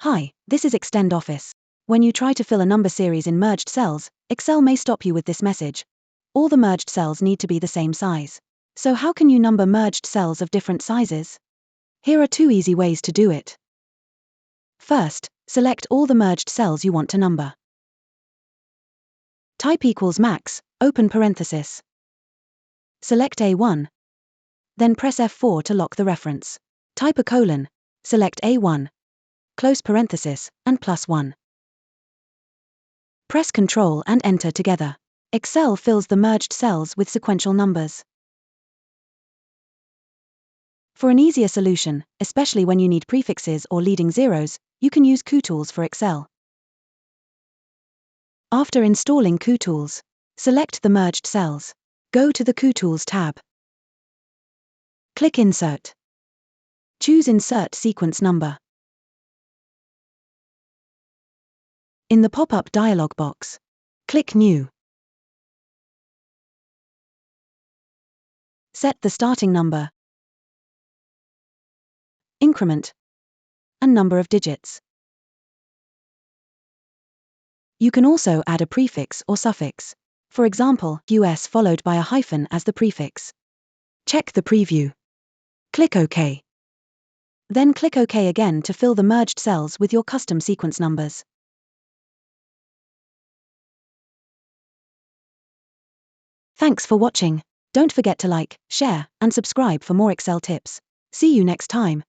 Hi, this is Extend Office. When you try to fill a number series in merged cells, Excel may stop you with this message. All the merged cells need to be the same size. So how can you number merged cells of different sizes? Here are 2 easy ways to do it. First, select all the merged cells you want to number. Type equals max, open parenthesis. Select A1. Then press F4 to lock the reference. Type a colon. Select A1. Close parenthesis, and +1. Press Ctrl and Enter together. Excel fills the merged cells with sequential numbers. For an easier solution, especially when you need prefixes or leading zeros, you can use Kutools for Excel. After installing Kutools, select the merged cells. Go to the Kutools tab. Click Insert. Choose Insert Sequence Number. In the pop-up dialog box, click New. Set the starting number, increment, and number of digits. You can also add a prefix or suffix. For example, US followed by a hyphen as the prefix. Check the preview. Click OK. Then click OK again to fill the merged cells with your custom sequence numbers. Thanks for watching. Don't forget to like, share, and subscribe for more Excel tips. See you next time.